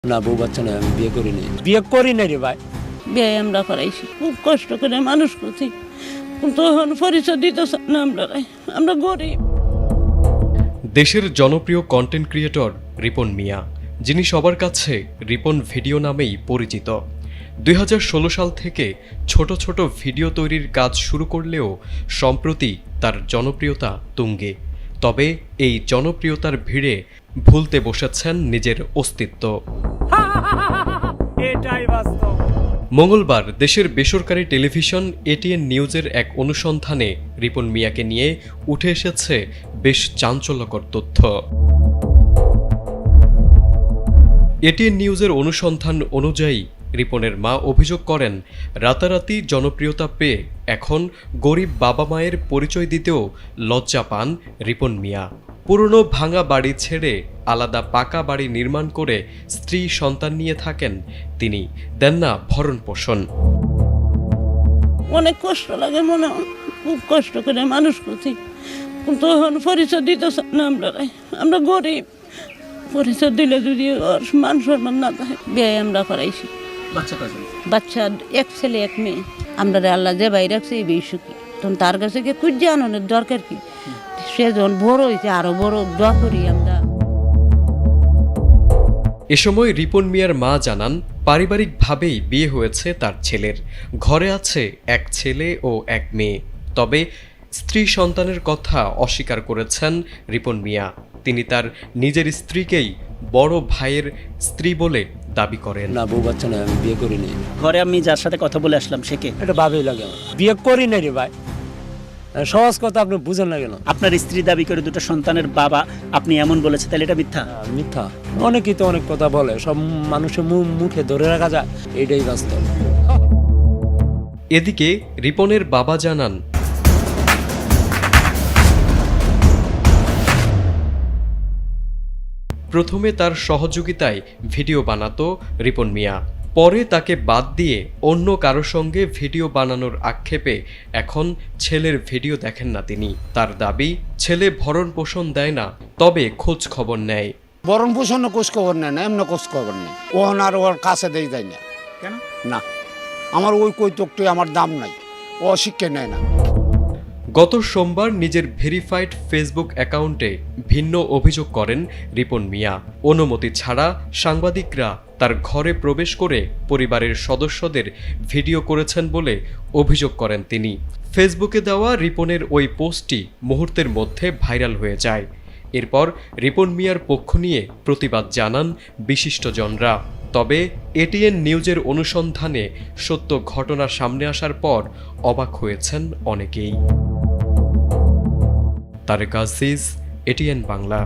না, বউ বাচ্চা নয়, আমি বিয়ে করি নাই রে ভাই। বিয়ে আমরা করাইছি, খুব কষ্ট করে মানুষ করছি, কিন্তু এখন পরিচয় দিতেছে না। আমরা গরিব। দেশের জনপ্রিয় কন্টেন্ট ক্রিয়েটর রিপন মিয়া, যিনি সবার কাছে রিপন ভিডিও নামেই পরিচিত। 2016 সাল থেকে ছোট ছোট ভিডিও তৈরির কাজ শুরু করলেও সম্প্রতি তার জনপ্রিয়তা তুঙ্গে। তবে এই জনপ্রিয়তার ভিড়ে ভুলতে বসেছেন নিজের অস্তিত্ব। মঙ্গলবার দেশের বেসরকারি টেলিভিশন এটিএন নিউজের এক অনুসন্ধানে রিপন মিয়াকে নিয়ে উঠে এসেছে বেশ চাঞ্চল্যকর তথ্য। এটিএন নিউজের অনুসন্ধান অনুযায়ী রিপনের মা অভিযোগ করেন, রাতারাতি জনপ্রিয়তা পেয়ে এখন গরিব বাবা মায়ের পরিচয় দিতেও লজ্জা পান রিপন মিয়া। পুরনো ভাঙা বাড়ি ছেড়ে আলাদা পাকা বাড়ি নির্মাণ করে স্ত্রী সন্তান নিয়ে থাকেন তিনি, দেন না ভরণ পোষণ। অনেক কষ্ট লাগে, মনে হয় খুব কষ্ট করে মানুষ করছি, কিন্তু এখন পরিচয় দিতেছে না। আমরা গরিব, পরিচয় দিলে যদি মান সম্মান না থাকে। বিয়ে আমরা করাইছি। বাচ্চা এক ছেলে এক মেয়ে। আমরা আল্লাহ যে বাইরে রাখছে এই বেশি সুখী। তখন তার কাছে কি খুঁজে আনানোর দরকার কি? সে যখন বড় হয়েছে আরো বড় দোয়া করি আমরা। এ সময় রিপন মিয়ার মা জানান, পারিবারিকভাবেই বিয়ে হয়েছে তার ছেলের। ঘরে আছে এক ছেলে ও এক মেয়ে। তবে স্ত্রী সন্তানের কথা অস্বীকার করেছেন রিপন মিয়া। তিনি তার নিজের স্ত্রীকেই বড় ভাইয়ের স্ত্রী বলে দাবি করেন। না, বউ বাচ্চা নয়, আমি বিয়ে করি নাই। ঘরে আমি যার সাথে কথা বলে আসলাম সে কে? এটা ভাবেই লাগে আমার। বিয়ে করি নাই রে ভাই, সহজ কথা আপনি বুঝেন না কেন? আপনার স্ত্রী দাবি করে দুটো সন্তানের বাবা, আপনি এমন বলেছে, তাহলে এটা মিথ্যা? মিথ্যা। অনেকেই তো অনেক কথা বলে, সব মানুষের মুখে ধরে রাখা যায়, এইটাই বাস্তব। এদিকে রিপনের বাবা জানান, প্রথমে তার সহযোগিতায় ভিডিও বানাতো রিপন মিয়া, পরে তাকে বাদ দিয়ে অন্য কারো সঙ্গে ভিডিও বানানোর আক্ষেপে এখন ছেলের ভিডিও দেখেন না তিনি। তার দাবি, ছেলে ভরণ পোষণ দেয় না, তবে খোঁজ খবর নেয়। বরণ পোষণ খোঁজ খবর নেয় না, এমন খোঁজ খবর নেই। ওহন আর ওর কাছে দেয় যায় না। কেন? না, আমার ওই কৈতকটি আমার দাম নাই, ও শিক্ষা নেয় না। গত সোমবার নিজের ভেরিফাইড ফেসবুক অ্যাকাউন্টে ভিন্ন অভিযোগ করেন রিপন মিয়া। অনুমতি ছাড়া সাংবাদিকরা তার ঘরে প্রবেশ করে পরিবারের সদস্যদের ভিডিও করেছেন বলে অভিযোগ করেন তিনি। ফেসবুকে দেওয়া রিপনের ওই পোস্টটি মুহূর্তের মধ্যে ভাইরাল হয়ে যায়। এরপর রিপন মিয়ার পক্ষ নিয়ে প্রতিবাদ জানান বিশিষ্টজনরা। তবে এটিএন নিউজের অনুসন্ধানে সত্য ঘটনা সামনে আসার পর অবাক হয়েছেন অনেকেই। তারেক আজিজ, এটিএন বাংলা।